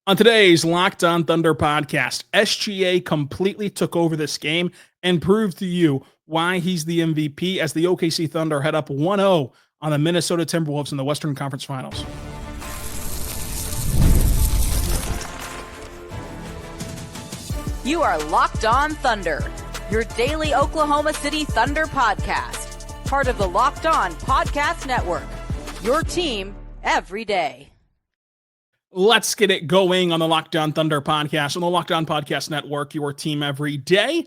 On today's Locked On Thunder podcast, SGA completely took over this game and proved to you why he's the MVP as the OKC Thunder head up 1-0 on the Minnesota Timberwolves in the Western Conference Finals. You are Locked On Thunder, your daily Oklahoma City Thunder podcast, part of the Locked On Podcast Network, your team every day. Let's get it going on the Locked On Thunder podcast on the Locked On Podcast Network, your team every day.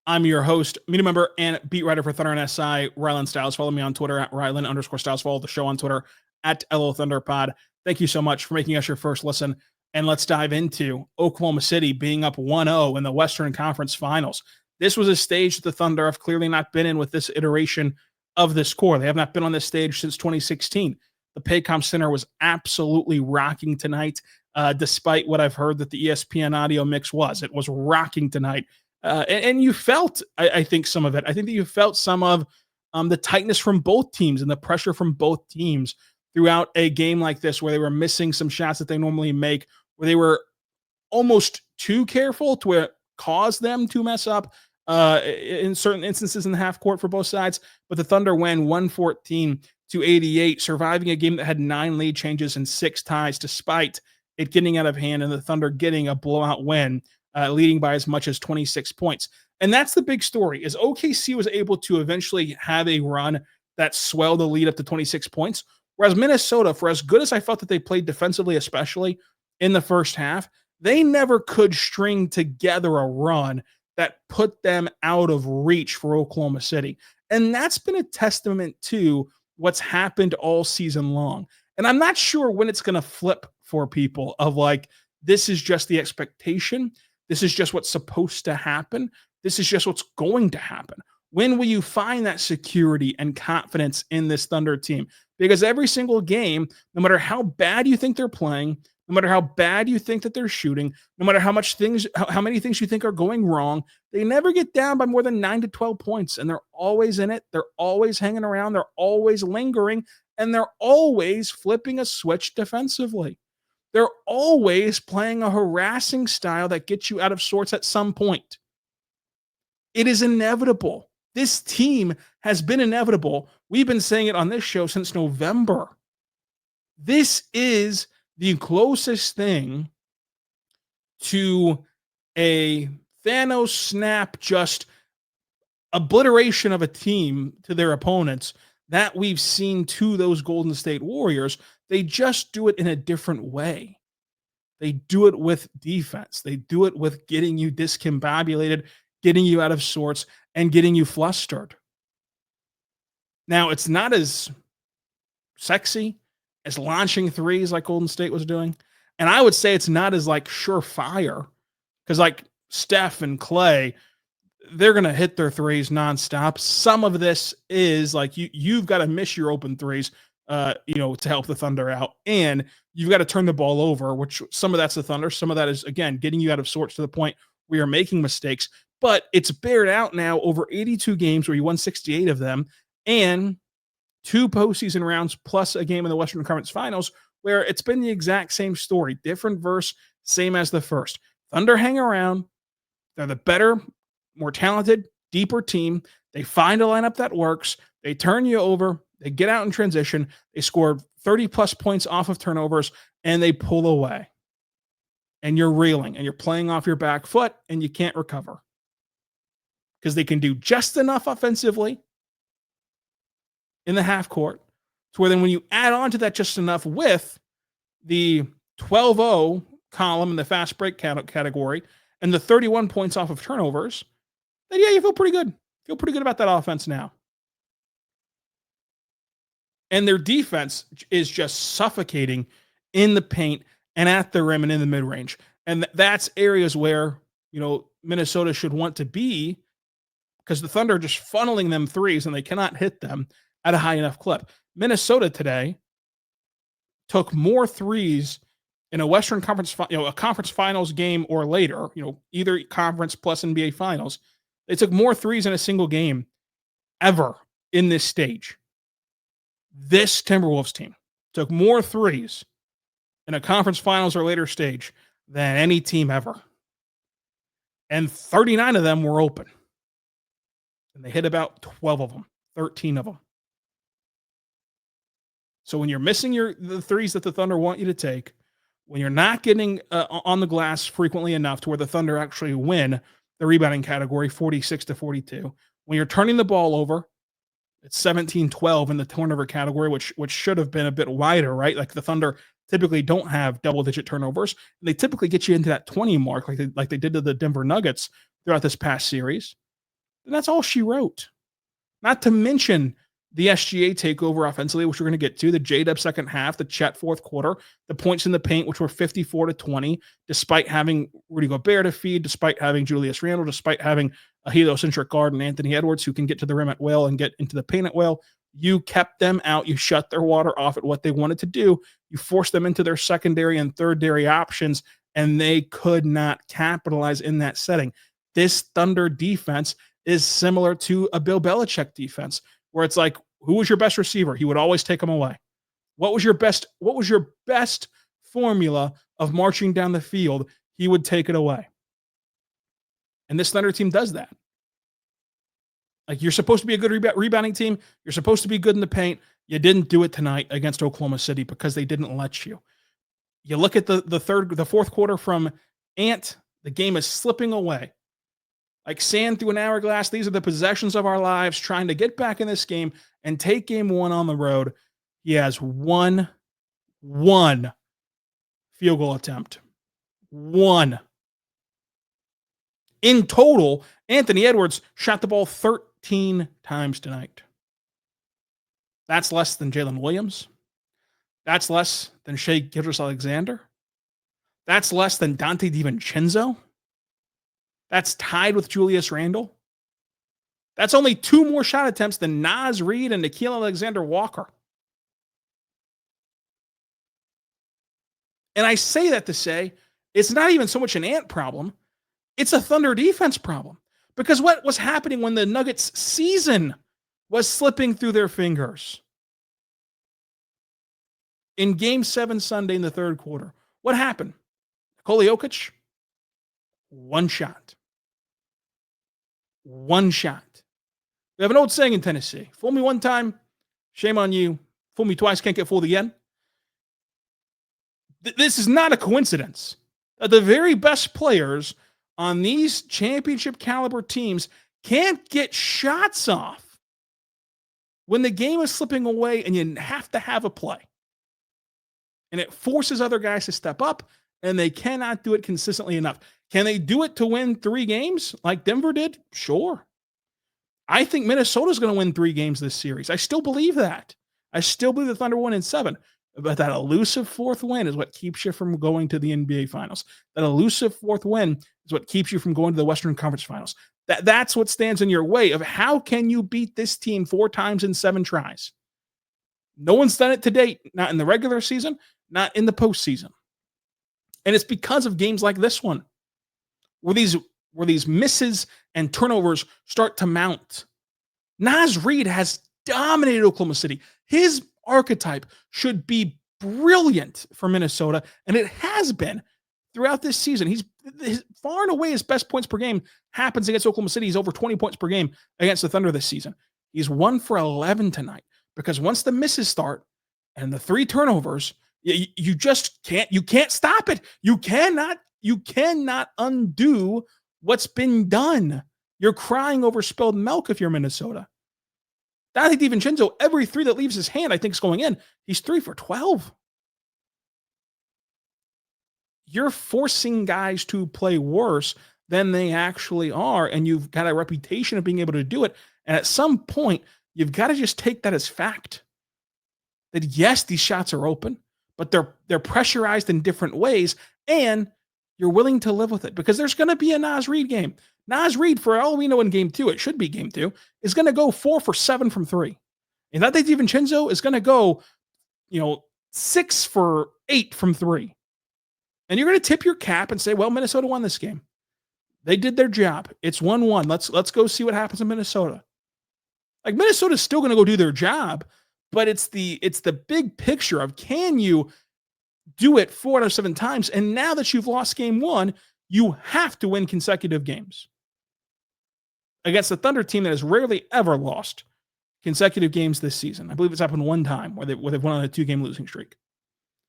I'm your host, media member, and beat writer for Thunder and SI, Rylan Stiles. Follow me on Twitter at Rylan_Stiles. Follow the show on Twitter at LOThunderPod. Thank you so much for making us your first listen. And let's dive into Oklahoma City being up 1-0 in the Western Conference Finals. This was a stage that the Thunder have clearly not been in with this iteration of this core. They have not been on this stage since 2016. The Paycom Center was absolutely rocking tonight, despite what I've heard that the ESPN audio mix was. It was rocking tonight. And you felt, I think, some of it. I think that you felt some of the tightness from both teams and the pressure from both teams throughout a game like this where they were missing some shots that they normally make, where they were almost too careful to where it caused them to mess up in certain instances in the half court for both sides. But the Thunder win 114-88, surviving a game that had 9 lead changes and 6 ties, despite it getting out of hand and the Thunder getting a blowout win, leading by as much as 26 points. And that's the big story, is OKC was able to eventually have a run that swelled the lead up to 26 points, whereas Minnesota, for as good as I felt that they played defensively, especially in the first half, they never could string together a run that put them out of reach for Oklahoma City. And that's been a testament to what's happened all season long. And I'm not sure when it's going to flip for people of like, this is just the expectation. This is just what's supposed to happen. This is just what's going to happen. When will you find that security and confidence in this Thunder team? Because every single game, no matter how bad you think they're playing, no matter how bad you think that they're shooting, no matter how many things you think are going wrong, they never get down by more than 9 to 12 points. And they're always in it. They're always hanging around. They're always lingering. And they're always flipping a switch defensively. They're always playing a harassing style that gets you out of sorts at some point. It is inevitable. This team has been inevitable. We've been saying it on this show since November. This is the closest thing to a Thanos snap, just obliteration of a team to their opponents that we've seen to those Golden State Warriors. They just do it in a different way. They do it with defense. They do it with getting you discombobulated, getting you out of sorts, and getting you flustered. Now, it's not as sexy as launching threes like Golden State was doing. And I would say it's not as like surefire, because like Steph and Clay, they're going to hit their threes nonstop. Some of this is like you've got to miss your open threes, to help the Thunder out. And you've got to turn the ball over, which some of that's the Thunder. Some of that is, again, getting you out of sorts to the point where you're making mistakes. But it's bared out now over 82 games where you won 68 of them, and 2 postseason rounds plus a game in the Western Conference Finals where it's been the exact same story, different verse, same as the first. Thunder hang around. They're the better, more talented, deeper team. They find a lineup that works. They turn you over. They get out in transition. They score 30-plus points off of turnovers, and they pull away. And you're reeling, and you're playing off your back foot, and you can't recover. Because they can do just enough offensively in the half court to where then when you add on to that just enough with the 12-0 column in the fast break category and the 31 points off of turnovers, then yeah, you feel pretty good. Feel pretty good about that offense now. And their defense is just suffocating in the paint and at the rim and in the mid-range. And that's areas where, Minnesota should want to be, because the Thunder are just funneling them threes and they cannot hit them at a high enough clip. Minnesota today took more threes in a Western Conference, a conference finals game or later, either conference plus NBA finals. They took more threes in a single game ever in this stage. This Timberwolves team took more threes in a conference finals or later stage than any team ever. And 39 of them were open. And they hit about 12 of them, 13 of them. So when you're missing the threes that the Thunder want you to take, when you're not getting on the glass frequently enough to where the Thunder actually win the rebounding category 46-42, when you're turning the ball over, it's 17-12 in the turnover category, which should have been a bit wider, right? Like the Thunder typically don't have double-digit turnovers. And they typically get you into that 20 mark like they did to the Denver Nuggets throughout this past series. And that's all she wrote. Not to mention the SGA takeover offensively, which we're going to get to, the J-Dub second half, the Chet fourth quarter, the points in the paint, which were 54-20, despite having Rudy Gobert to feed, despite having Julius Randle, despite having a heliocentric guard and Anthony Edwards who can get to the rim at will and get into the paint at will. You kept them out. You shut their water off at what they wanted to do. You forced them into their secondary and thirdary options, and they could not capitalize in that setting. This Thunder defense is similar to a Bill Belichick defense, where it's like, who was your best receiver? He would always take them away. What was your best formula of marching down the field? He would take it away. And this Thunder team does that. Like, you're supposed to be a good rebounding team. You're supposed to be good in the paint. You didn't do it tonight against Oklahoma City because they didn't let you. You look at the fourth quarter from Ant, the game is slipping away. Like sand through an hourglass, these are the possessions of our lives, trying to get back in this game and take game one on the road. He has one field goal attempt. One. In total, Anthony Edwards shot the ball 13 times tonight. That's less than Jalen Williams. That's less than Shai Gilgeous-Alexander. That's less than Dante DiVincenzo. That's tied with Julius Randle. That's only 2 more shot attempts than Naz Reid and Nickeil Alexander-Walker. And I say that to say it's not even so much an Ant problem. It's a Thunder defense problem. Because what was happening when the Nuggets season was slipping through their fingers? In Game 7 Sunday in the third quarter, what happened? Nikola Jokic, one shot. One shot. We have an old saying in Tennessee: fool me one time, shame on you. Fool me twice, can't get fooled again. This is not a coincidence that the very best players on these championship caliber teams can't get shots off when the game is slipping away and you have to have a play. And it forces other guys to step up, and they cannot do it consistently enough. Can they do it to win 3 games like Denver did? Sure. I think Minnesota's going to win 3 games this series. I still believe that. I still believe the Thunder win in 7. But that elusive 4th win is what keeps you from going to the NBA Finals. That elusive 4th win is what keeps you from going to the Western Conference Finals. That's what stands in your way of how can you beat this team 4 times in 7 tries. No one's done it to date, not in the regular season, not in the postseason. And it's because of games like this one, where these misses and turnovers start to mount. Naz Reid has dominated Oklahoma City. His archetype should be brilliant for Minnesota, and it has been throughout this season. He's far and away his best points per game happens against Oklahoma City. He's over 20 points per game against the Thunder this season. He's 1 for 11 tonight, because once the misses start and the 3 turnovers, you just can't stop it. You cannot undo what's been done. You're crying over spilled milk if you're Minnesota. Dante DiVincenzo, every 3 that leaves his hand, I think is going in. He's 3 for 12. You're forcing guys to play worse than they actually are, and you've got a reputation of being able to do it. And at some point, you've got to just take that as fact. That yes, these shots are open, but they're pressurized in different ways, and you're willing to live with it, because there's going to be a Naz Reid game. Naz Reid, for all we know in game 2, it should be game 2, is going to go 4 for 7 from 3. And Dante DiVincenzo is going to go, 6 for 8 from 3. And you're going to tip your cap and say, well, Minnesota won this game. They did their job. It's 1-1. Let's go see what happens in Minnesota. Like, Minnesota's still going to go do their job, but it's the big picture of, can you do it 4 out of 7 times. And now that you've lost game 1, you have to win consecutive games against the Thunder team that has rarely ever lost consecutive games this season. I believe it's happened one time where they've went on a 2-game losing streak.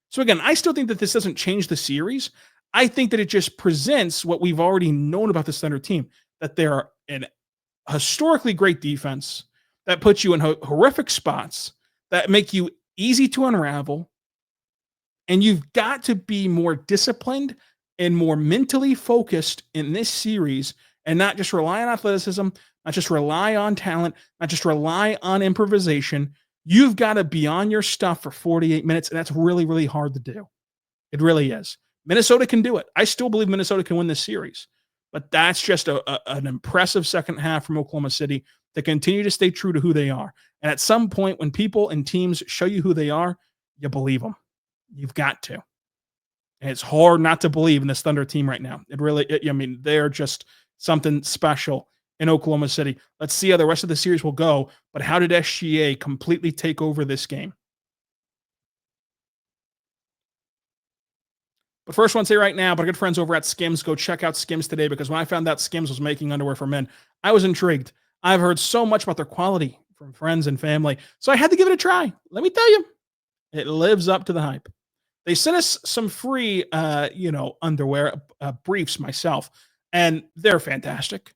So again, I still think that this doesn't change the series. I think that it just presents what we've already known about this Thunder team, that they're an historically great defense that puts you in horrific spots, that make you easy to unravel. And you've got to be more disciplined and more mentally focused in this series and not just rely on athleticism, not just rely on talent, not just rely on improvisation. You've got to be on your stuff for 48 minutes, and that's really, really hard to do. It really is. Minnesota can do it. I still believe Minnesota can win this series, but that's just an impressive second half from Oklahoma City to continue to stay true to who they are. And at some point, when people and teams show you who they are, you believe them. You've got to. And it's hard not to believe in this Thunder team right now. They're just something special in Oklahoma City. Let's see how the rest of the series will go. But how did SGA completely take over this game? But first, I want to say right now, but our good friends over at Skims, go check out Skims today, because when I found out Skims was making underwear for men, I was intrigued. I've heard so much about their quality from friends and family, so I had to give it a try. Let me tell you, it lives up to the hype. They sent us some free, underwear briefs myself, and they're fantastic.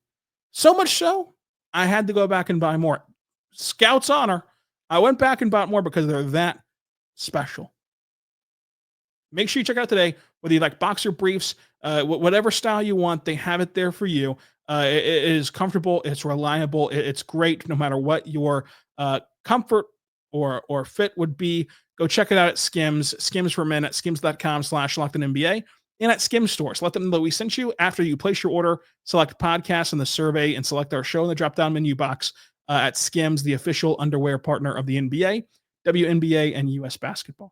So much so, I had to go back and buy more. Scout's honor. I went back and bought more because they're that special. Make sure you check it out today. Whether you like boxer briefs, whatever style you want, they have it there for you. It is comfortable. It's reliable. It's great no matter what your comfort or fit would be. Go check it out at Skims. Skims for men at skims.com/LockedOnNBA and at Skims stores. Let them know that we sent you. After you place your order, select podcast in the survey and select our show in the drop-down menu box at Skims, the official underwear partner of the NBA, WNBA, and U.S. basketball.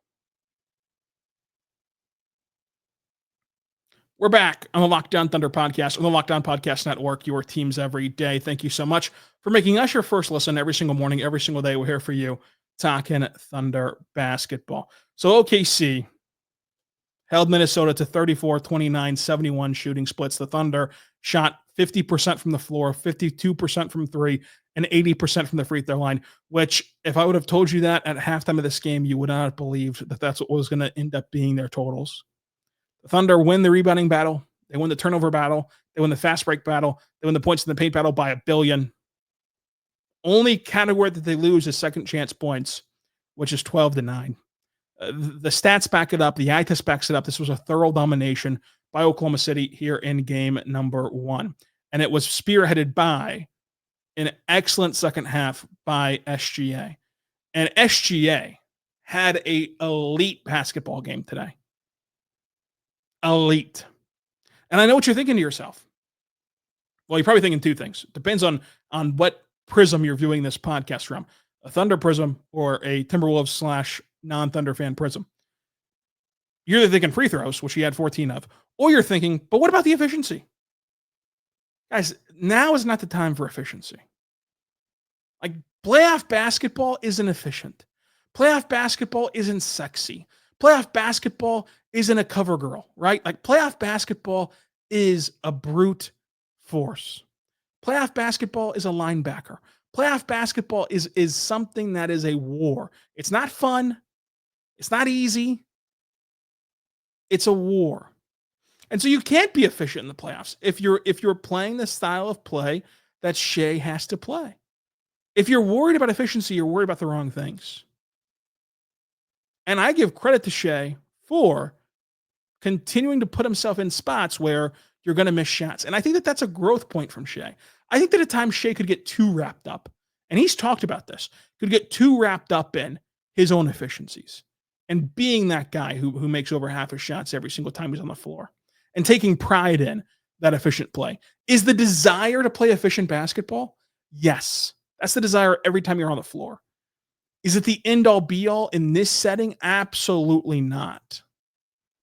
We're back on the Locked On Thunder podcast, on the Locked On Podcast Network, your teams every day. Thank you so much for making us your first listen every single morning, every single day. We're here for you, talking Thunder basketball. So OKC held Minnesota to 34, 29, 71 shooting splits. The Thunder shot 50% from the floor, 52% from three, and 80% from the free throw line, which if I would have told you that at halftime of this game, you would not have believed that that's what was going to end up being their totals. The Thunder win the rebounding battle. They win the turnover battle. They win the fast break battle. They win the points in the paint battle by 1 billion. Only category that they lose is second chance points, which is 12-9. The stats back it up. The eye test backs it up. This was a thorough domination by Oklahoma City here in game number 1. And it was spearheaded by an excellent second half by SGA. And SGA had an elite basketball game today. Elite. And I know what you're thinking to yourself. Well, you're probably thinking two things. Depends on what prism you're viewing this podcast from. A Thunder prism or a Timberwolves / non-Thunder fan prism. You're either thinking free throws, which he had 14 of, or you're thinking, but what about the efficiency? Guys, now is not the time for efficiency. Like, playoff basketball isn't efficient. Playoff basketball isn't sexy. Playoff basketball isn't a cover girl, right? Like, playoff basketball is a brute force. Playoff basketball is a linebacker. Playoff basketball is something that is a war. It's not fun. It's not easy. It's a war. And so you can't be efficient in the playoffs if you're playing the style of play that Shai has to play. If you're worried about efficiency, you're worried about the wrong things. And I give credit to Shai for continuing to put himself in spots where you're going to miss shots. And I think that that's a growth point from Shai. I think that at times Shai could get too wrapped up. And he's talked about this. Could get too wrapped up in his own efficiencies and being that guy who makes over half his shots every single time he's on the floor and taking pride in that efficient play. Is the desire to play efficient basketball? Yes. That's the desire every time you're on the floor. Is it the end-all be-all in this setting? Absolutely not.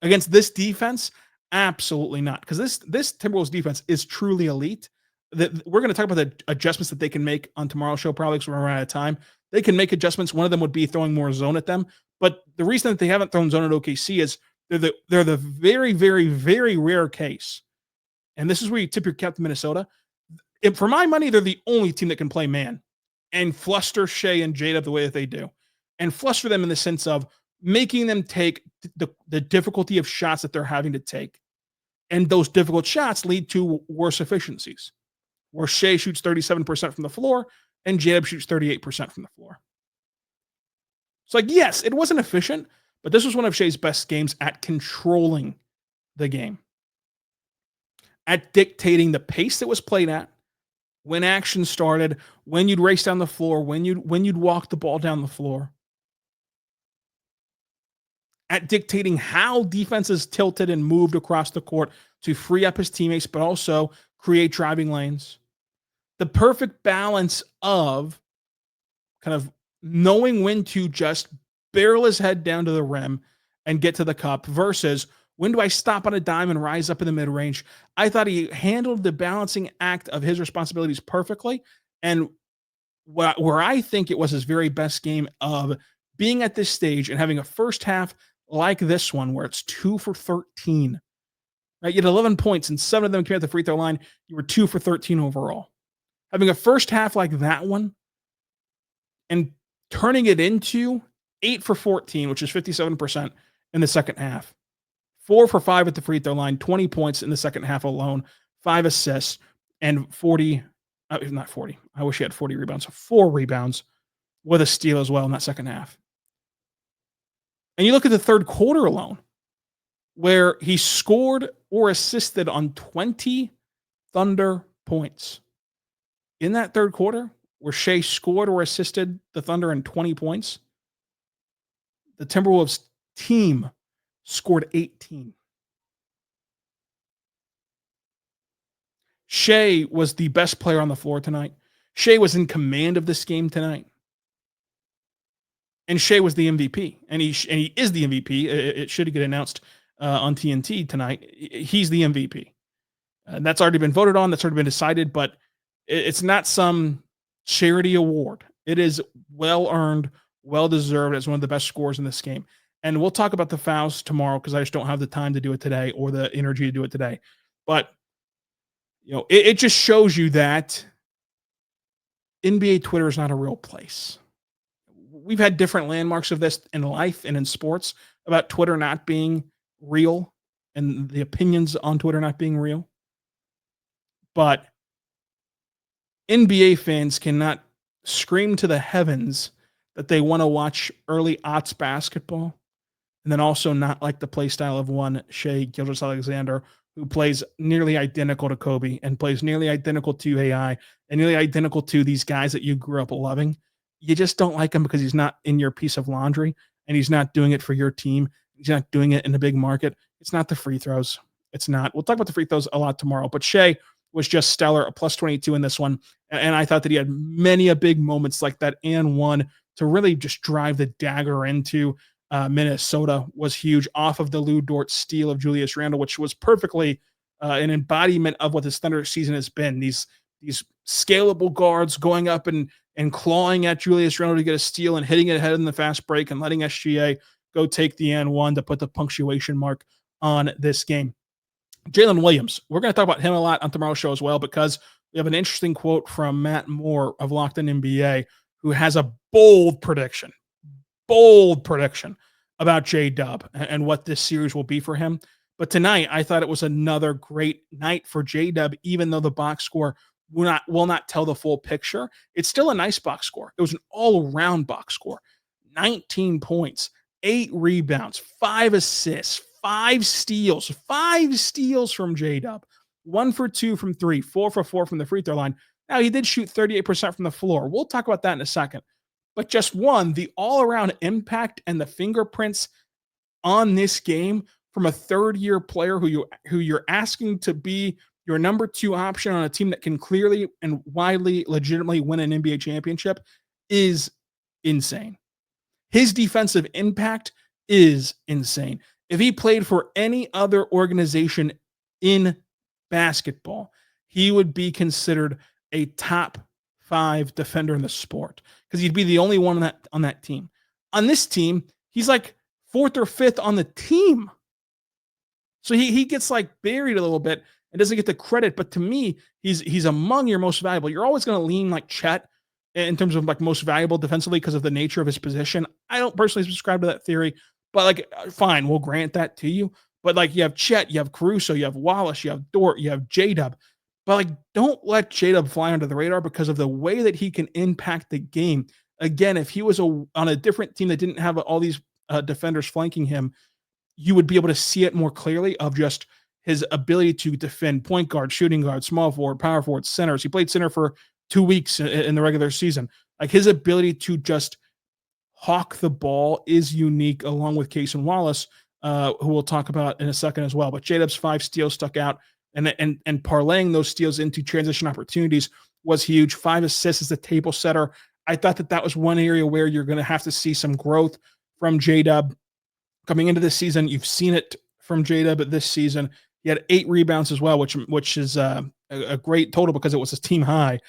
Against this defense? Absolutely not. Because this Timberwolves defense is truly elite. We're going to talk about the adjustments that they can make on tomorrow's show, probably because we're out of time. They can make adjustments. One of them would be throwing more zone at them. But the reason that they haven't thrown zone at OKC is They're the very, very, very rare case. And this is where you tip your cap to Minnesota. For my money, they're the only team that can play man and fluster Shai and Jada the way that they do. And fluster them in the sense of making them take the difficulty of shots that they're having to take. And those difficult shots lead to worse efficiencies, where Shai shoots 37% from the floor and Jada shoots 38% from the floor. It's like, yes, it wasn't efficient, but this was one of Shai's best games at controlling the game, at dictating the pace that was played at, when action started, when you'd race down the floor, when you'd walk the ball down the floor, at dictating how defenses tilted and moved across the court to free up his teammates, but also create driving lanes. The perfect balance of kind of knowing when to just barrel his head down to the rim and get to the cup versus when do I stop on a dime and rise up in the mid-range. I thought he handled the balancing act of his responsibilities perfectly. And where I think it was his very best game of being at this stage and having a first half like this one, where it's 2 for 13, right? You had 11 points and 7 of them came at the free throw line. You were 2 for 13 overall. Having a first half like that one and turning it into 8 for 14, which is 57% in the second half. 4 for 5 at the free throw line, 20 points in the second half alone, 5 assists, and 40, not 40. I wish he had 40 rebounds. 4 rebounds with a steal as well in that second half. And you look at the third quarter alone, where he scored or assisted on 20 Thunder points. In that third quarter, where Shai scored or assisted the Thunder in 20 points, the Timberwolves team scored 18. Shai was the best player on the floor tonight. Shai was in command of this game tonight. And Shai was the MVP. And he is the MVP. It should get announced on TNT tonight. He's the MVP. And that's already been voted on. That's already been decided. But it's not some charity award. It is well-earned, well-deserved as one of the best scorers in this game. And we'll talk about the fouls tomorrow because I just don't have the time to do it today or the energy to do it today. But it just shows you that NBA Twitter is not a real place. We've had different landmarks of this in life and in sports about Twitter not being real and the opinions on Twitter not being real. But NBA fans cannot scream to the heavens that they want to watch early aughts basketball and then also not like the play style of one Shai Gilgeous-Alexander, who plays nearly identical to Kobe and plays nearly identical to AI and nearly identical to these guys that you grew up loving. You just don't like him because he's not in your piece of laundry and he's not doing it for your team. He's not doing it in a big market. It's not the free throws. It's not. We'll talk about the free throws a lot tomorrow, but Shai was just stellar, a plus 22 in this one. And I thought that he had many a big moments like that and one to really just drive the dagger into Minnesota was huge off of the Lou Dort steal of Julius Randle, which was perfectly an embodiment of what this Thunder season has been. These scalable guards going up and clawing at Julius Randle to get a steal and hitting it ahead in the fast break and letting SGA go take the N1 to put the punctuation mark on this game. Jalen Williams, we're going to talk about him a lot on tomorrow's show as well because we have an interesting quote from Matt Moore of Locked On NBA who has a bold prediction about J-Dub and what this series will be for him. But tonight, I thought it was another great night for J-Dub, even though the box score will not tell the full picture. It's still a nice box score. It was an all-around box score. 19 points, 8 rebounds, 5 assists, 5 steals from J-Dub. 1 for 2 from 3, 4 for 4 from the free throw line. Now, he did shoot 38% from the floor. We'll talk about that in a second. But just the all-around impact and the fingerprints on this game from a third-year player who you're asking to be your number 2 option on a team that can clearly and widely, legitimately win an NBA championship is insane. His defensive impact is insane. If he played for any other organization in basketball, he would be considered a top 5 defender in the sport because he'd be the only one on that team. On this team, he's like 4th or 5th on the team So he gets like buried a little bit and doesn't get the credit. But to me, he's among your most valuable. You're always going to lean like Chet in terms of like most valuable defensively because of the nature of his position. I don't personally subscribe to that theory, but like fine, we'll grant that to you. But like you have Chet, you have Caruso, you have Wallace, you have Dort, you have J-Dub. But like don't let J-Dub fly under the radar because of the way that he can impact the game. Again, if he was on a different team that didn't have all these defenders flanking him, you would be able to see it more clearly of just his ability to defend point guard, shooting guard, small forward, power forward, centers. He played center for 2 weeks in the regular season. Like his ability to just hawk the ball is unique, along with Casen Wallace, who we'll talk about in a second as well. But J-Dub's 5 steals stuck out, and parlaying those steals into transition opportunities was huge. 5 assists as a table setter. I thought that was one area where you're going to have to see some growth from J-Dub coming into this season. You've seen it from J-Dub this season. He had 8 rebounds as well, which is a great total because it was his team high,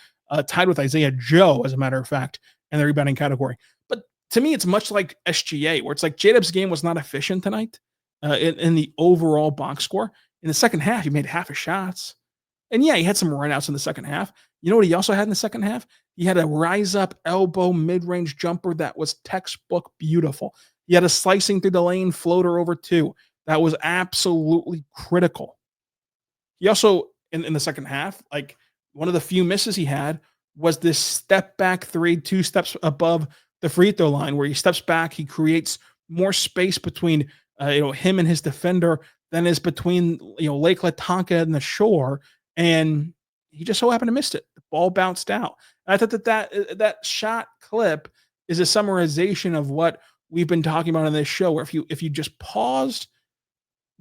tied with Isaiah Joe, as a matter of fact, in the rebounding category. But to me, it's much like SGA, where it's like J-Dub's game was not efficient tonight in the overall box score. In the second half, he made half his shots. And yeah, he had some runouts in the second half. You know what he also had in the second half? He had a rise-up elbow mid-range jumper that was textbook beautiful. He had a slicing through the lane floater over 2. That was absolutely critical. He also, in the second half, like one of the few misses he had was this step back 3, 2 steps above the free throw line, where he steps back, he creates more space between him and his defender than is between Lake Latonka and the shore, and he just so happened to miss it. The ball bounced out. And I thought that shot clip is a summarization of what we've been talking about on this show, where if you just paused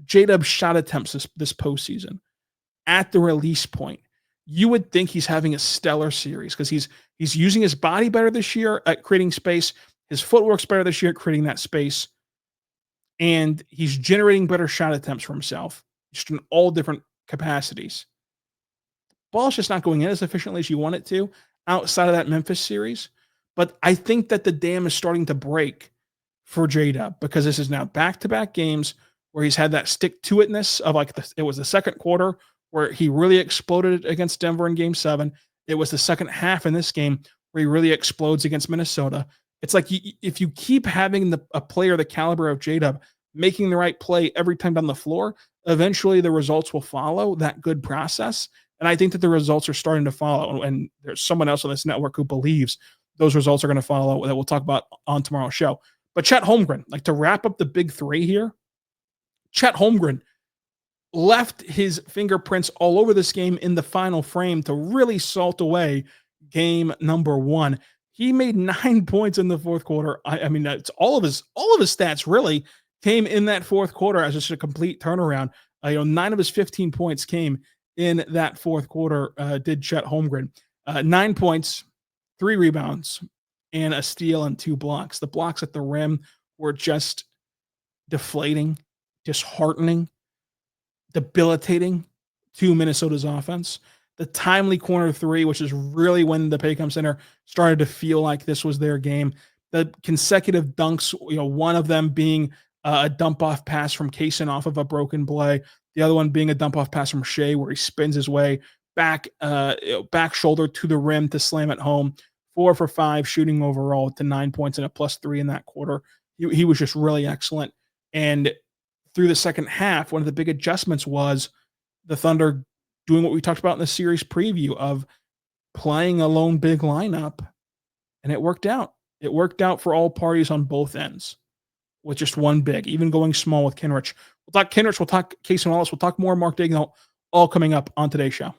J-Dub's shot attempts this postseason at the release point, you would think he's having a stellar series because he's using his body better this year at creating space. His footwork's better this year at creating that space. And he's generating better shot attempts for himself, just in all different capacities. Ball's just not going in as efficiently as you want it to outside of that Memphis series. But I think that the dam is starting to break for J-Dub because this is now back-to-back games where he's had that stick-to-itness of it was the second quarter where he really exploded against Denver in Game 7. It was the second half in this game where he really explodes against Minnesota. It's like if you keep having a player the caliber of J-Dub making the right play every time down the floor, eventually the results will follow that good process. And I think that the results are starting to follow. And there's someone else on this network who believes those results are going to follow that we'll talk about on tomorrow's show. But Chet Holmgren, like to wrap up the big 3 here, Chet Holmgren left his fingerprints all over this game in the final frame to really salt away game number 1. He made 9 points in the fourth quarter. I mean, that's all of his stats really came in that fourth quarter as just a complete turnaround. 9 of his 15 points came in that fourth quarter. Did Chet Holmgren 9 points, 3 rebounds, and a steal and 2 blocks. The blocks at the rim were just deflating, disheartening, debilitating to Minnesota's offense. The timely corner 3, which is really when the Paycom Center started to feel like this was their game. The consecutive dunks, one of them being a dump-off pass from Casen off of a broken play. The other one being a dump-off pass from Shai, where he spins his way back shoulder to the rim to slam it home. 4 for 5 shooting overall to 9 points and a +3 in that quarter. He was just really excellent. And through the second half, one of the big adjustments was the Thunder doing what we talked about in the series preview of playing a lone big lineup, and it worked out. It worked out for all parties on both ends with just one big, even going small with Kenrich. We'll talk Kenrich, we'll talk Casen Wallace, we'll talk more Mark Daigneault, all coming up on today's show.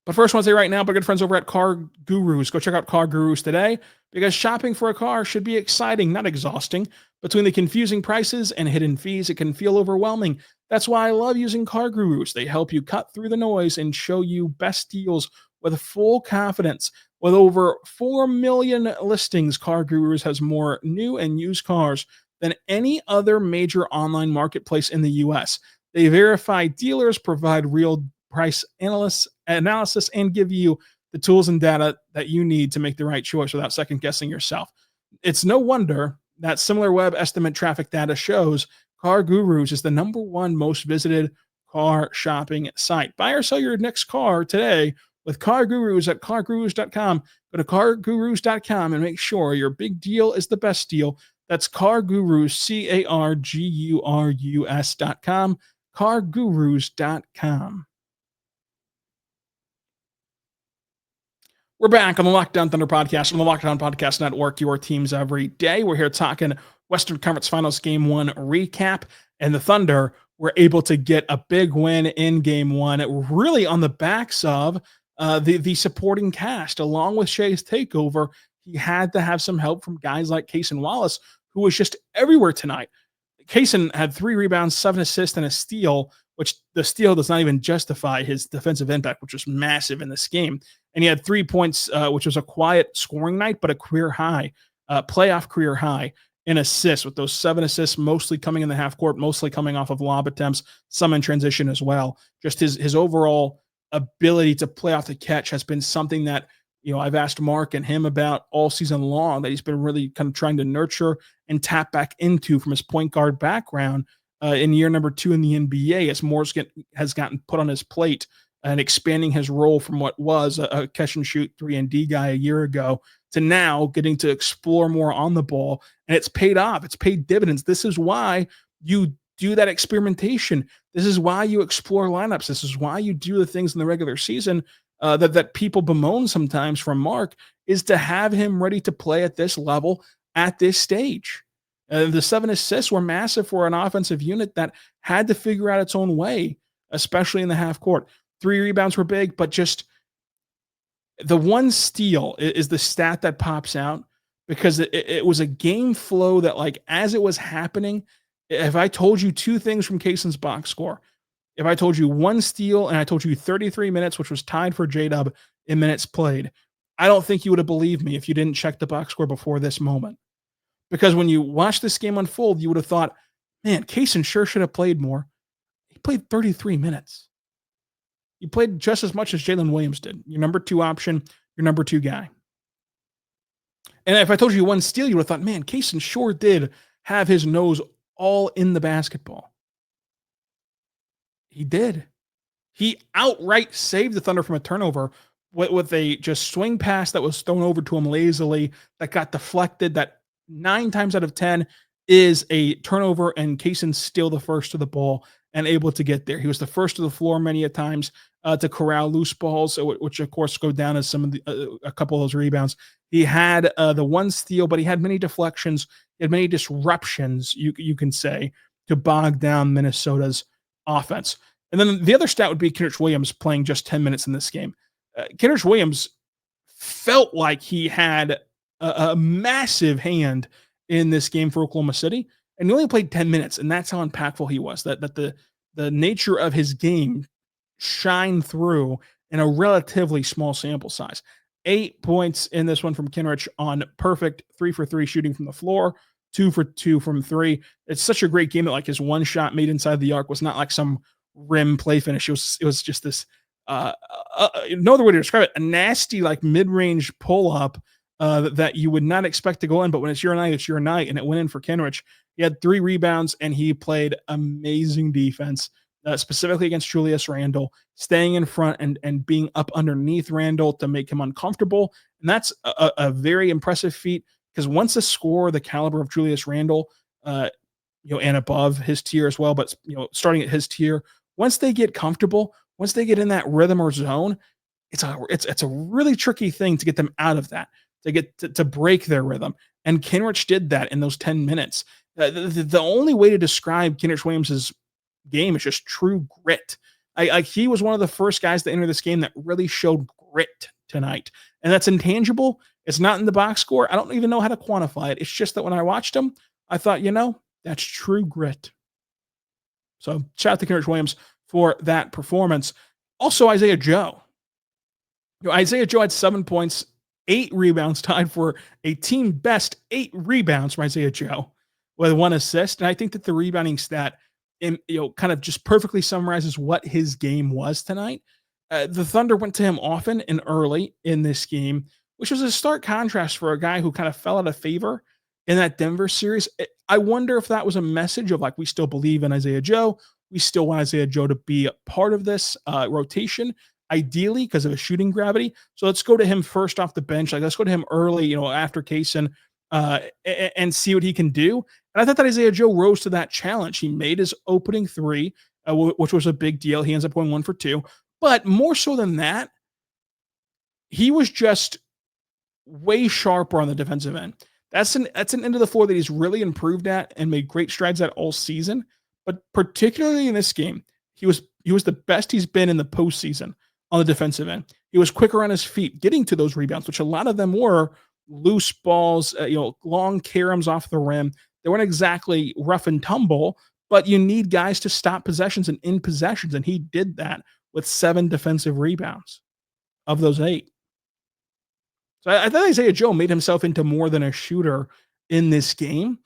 But first, I want to say right now, my good friends over at Car Gurus. Go check out Car Gurus today because shopping for a car should be exciting, not exhausting. Between the confusing prices and hidden fees, it can feel overwhelming. That's why I love using Car Gurus. They help you cut through the noise and show you best deals with full confidence. With over 4 million listings, Car Gurus has more new and used cars than any other major online marketplace in the U.S. They verify dealers, provide real price analysis, and give you the tools and data that you need to make the right choice without second guessing yourself. It's no wonder that similar web estimate traffic data shows, Car Gurus is the #1 most visited car shopping site. Buy or sell your next car today with Car Gurus at cargurus.com. Go to cargurus.com and make sure your big deal is the best deal. That's Car Gurus, cargurus.com, cargurus.com. We're back on the Lockdown Thunder podcast on the Lockdown Podcast Network, your teams every day. We're here talking Western Conference Finals Game 1 recap, and the Thunder were able to get a big win in Game 1, really on the backs of the supporting cast. Along with Shai's takeover, he had to have some help from guys like Casen Wallace, who was just everywhere tonight. Casen had 3 rebounds, 7 assists, and a steal, which the steal does not even justify his defensive impact, which was massive in this game. And he had 3 points, which was a quiet scoring night, but a career high, playoff career high in assists, with those 7 assists mostly coming in the half court, mostly coming off of lob attempts, some in transition as well. Just his overall ability to play off the catch has been something that, I've asked Mark and him about all season long, that he's been really kind of trying to nurture and tap back into from his point guard background in year number 2 in the NBA, as Morris has gotten put on his plate and expanding his role from what was a catch and shoot 3-and-D guy a year ago to now getting to explore more on the ball. And it's paid off. It's paid dividends. This is why you do that experimentation. This is why you explore lineups. This is why you do the things in the regular season that people bemoan sometimes from Mark, is to have him ready to play at this level at this stage. The 7 assists were massive for an offensive unit that had to figure out its own way, especially in the half court. 3 rebounds were big, but just the 1 steal is the stat that pops out, because it was a game flow that, like, as it was happening, if I told you 2 things from Casen's box score, if I told you 1 steal and I told you 33 minutes, which was tied for J-Dub in minutes played, I don't think you would have believed me if you didn't check the box score before this moment. Because when you watch this game unfold, you would have thought, man, Casen sure should have played more. He played 33 minutes. He played just as much as Jalen Williams did. Your number 2 option, your number 2 guy. And if I told you 1 steal, you would have thought, man, Casen sure did have his nose all in the basketball. He did. He outright saved the Thunder from a turnover with a just swing pass that was thrown over to him lazily, that got deflected, that 9 times out of 10 is a turnover, and Casen still the first to the ball and able to get there. He was the first to the floor many a times to corral loose balls, which of course go down as some of the a couple of those rebounds. He had the 1 steal, but he had many deflections. He had many disruptions, you can say, to bog down Minnesota's offense. And then the other stat would be Kenrich Williams playing just 10 minutes in this game. Kenrich Williams felt like he had a massive hand in this game for Oklahoma City, and he only played 10 minutes, and that's how impactful he was, that the nature of his game shined through in a relatively small sample size. 8 points in this one from Kenrich on perfect 3 for 3 shooting from the floor, 2 for 2 from 3. It's such a great game that, like, his 1 shot made inside the arc was not like some rim play finish. It was just this no other way to describe it, a nasty, like, mid-range pull-up that you would not expect to go in, but when it's your night, it's your night, and it went in for Kenrich. He had 3 rebounds, and he played amazing defense, specifically against Julius Randle, staying in front and being up underneath Randle to make him uncomfortable. And that's a very impressive feat, because once a scorer the caliber of Julius Randle, and above his tier as well, but starting at his tier, once they get comfortable, once they get in that rhythm or zone, it's a really tricky thing to get them out of that, to get to break their rhythm. And Kenrich did that in those 10 minutes. The only way to describe Kenrich Williams's game is just true grit. He was one of the first guys to enter this game that really showed grit tonight. And that's intangible. It's not in the box score. I don't even know how to quantify it. It's just that when I watched him, I thought, that's true grit. So shout out to Kenrich Williams for that performance. Also, Isaiah Joe. Isaiah Joe had 7 points, 8 rebounds, tied for a team best 8 rebounds from Isaiah Joe with 1 assist. And I think that the rebounding stat, kind of just perfectly summarizes what his game was tonight. The Thunder went to him often and early in this game, which was a stark contrast for a guy who kind of fell out of favor in that Denver series. I wonder if that was a message of like, we still believe in Isaiah Joe. We still want Isaiah Joe to be a part of this rotation, ideally because of his shooting gravity. So let's go to him first off the bench. Like, let's go to him early, after Casen, and see what he can do. And I thought that Isaiah Joe rose to that challenge. He made his opening three, which was a big deal. He ends up going 1 for 2. But more so than that, he was just way sharper on the defensive end. That's an end of the floor that he's really improved at and made great strides at all season. But particularly in this game, he was the best he's been in the postseason on the defensive end. He was quicker on his feet, getting to those rebounds, which a lot of them were loose balls, long caroms off the rim. They weren't exactly rough and tumble, but you need guys to stop possessions and in possessions, and he did that with 7 defensive rebounds of those 8. So I thought Isaiah Joe made himself into more than a shooter in this game,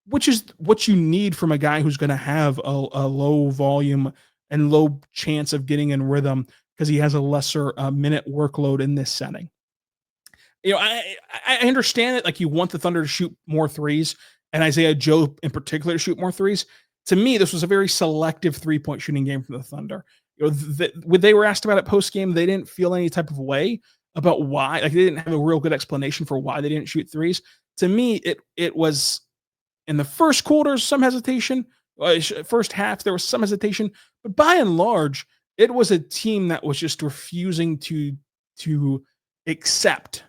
which is what you need from a guy who's going to have a low volume and low chance of getting in rhythm because he has a lesser minute workload in this setting. I understand it. Like, you want the Thunder to shoot more threes and Isaiah Joe in particular to shoot more threes. To me, this was a very selective 3-point shooting game from the Thunder. When they were asked about it post game, they didn't feel any type of way about why. Like, they didn't have a real good explanation for why they didn't shoot threes. To me, it was in the first quarter some hesitation. First half there was some hesitation, but by and large, it was a team that was just refusing to accept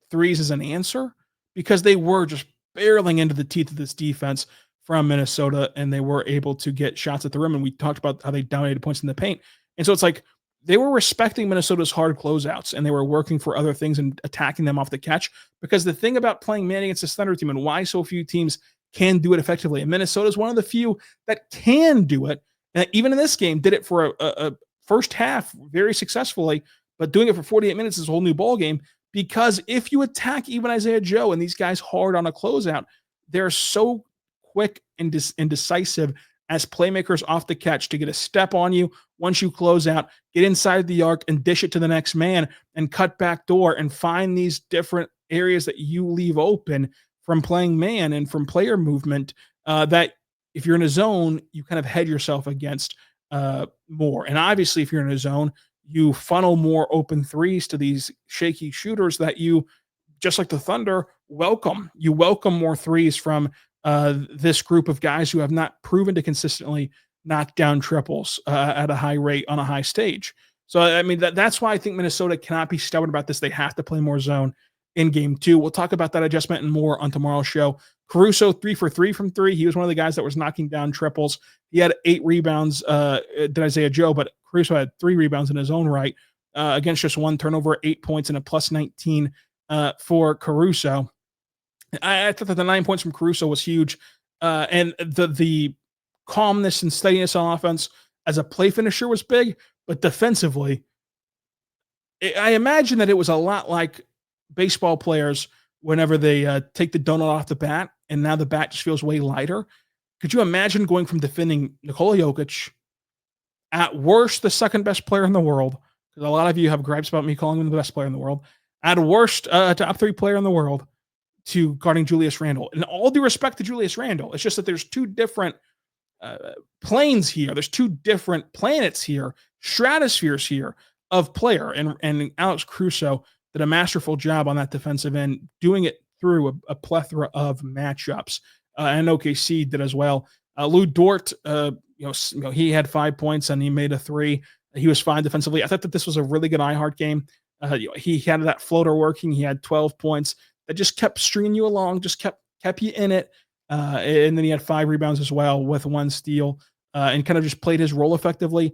threes as an answer because they were just barreling into the teeth of this defense from Minnesota, and they were able to get shots at the rim. And we talked about how they dominated points in the paint. And so it's like they were respecting Minnesota's hard closeouts, and they were working for other things and attacking them off the catch. Because the thing about playing man against this Thunder team and why so few teams can do it effectively, and Minnesota is one of the few that can do it. And even in this game, did it for a first half very successfully, but doing it for 48 minutes is a whole new ball game. Because if you attack even Isaiah Joe and these guys hard on a closeout, they're so quick and decisive as playmakers off the catch to get a step on you once you close out, get inside the arc and dish it to the next man and cut back door and find these different areas that you leave open from playing man and from player movement, that if you're in a zone, you kind of head yourself against more. And obviously, if you're in a zone, you funnel more open threes to these shaky shooters that you, just like the Thunder, welcome. You welcome more threes from this group of guys who have not proven to consistently knock down triples at a high rate on a high stage. So, I mean, that's why I think Minnesota cannot be stubborn about this. They have to play more zone in game 2. We'll talk about that adjustment and more on tomorrow's show. Caruso 3 for 3 from 3. He was one of the guys that was knocking down triples. He had 8 rebounds, did Isaiah Joe, but Caruso had 3 rebounds in his own right against just 1 turnover, 8 points, and a plus 19 for Caruso. I thought that the 9 points from Caruso was huge. And the calmness and steadiness on offense as a play finisher was big, but defensively, I imagine that it was a lot like baseball players whenever they take the donut off the bat and now the bat just feels way lighter. Could you imagine going from defending Nikola Jokic, at worst the second best player in the world, because a lot of you have gripes about me calling him the best player in the world, at worst top 3 player in the world, to guarding Julius Randle? And all due respect to Julius Randle, it's just that there's 2 different planes here. There's 2 different planets here, stratospheres here of player. And Alex Caruso did a masterful job on that defensive end, doing it through a plethora of matchups. And OKC did as well. Lou Dort, he had 5 points and he made a 3. He was fine defensively. I thought that this was a really good iHeart game. He had that floater working. He had 12 points that just kept stringing you along, just kept you in it. And then he had 5 rebounds as well with 1 steal, and kind of just played his role effectively.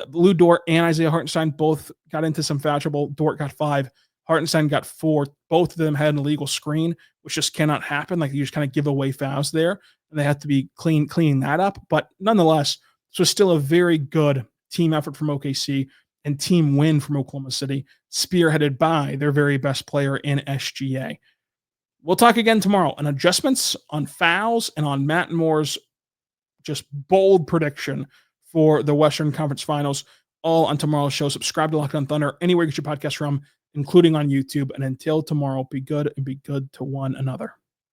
Lou Dort and Isaiah Hartenstein both got into some foul trouble. Dort got 5. Hartenstein got 4. Both of them had an illegal screen, which just cannot happen. Like, you just kind of give away fouls there, and they have to be cleaning that up. But nonetheless, this was still a very good team effort from OKC and team win from Oklahoma City, spearheaded by their very best player in SGA. We'll talk again tomorrow on adjustments, on fouls, and on Matt Moore's just bold prediction for the Western Conference Finals, all on tomorrow's show. Subscribe to Locked On Thunder anywhere you get your podcast from, including on YouTube. And until tomorrow, be good and be good to one another.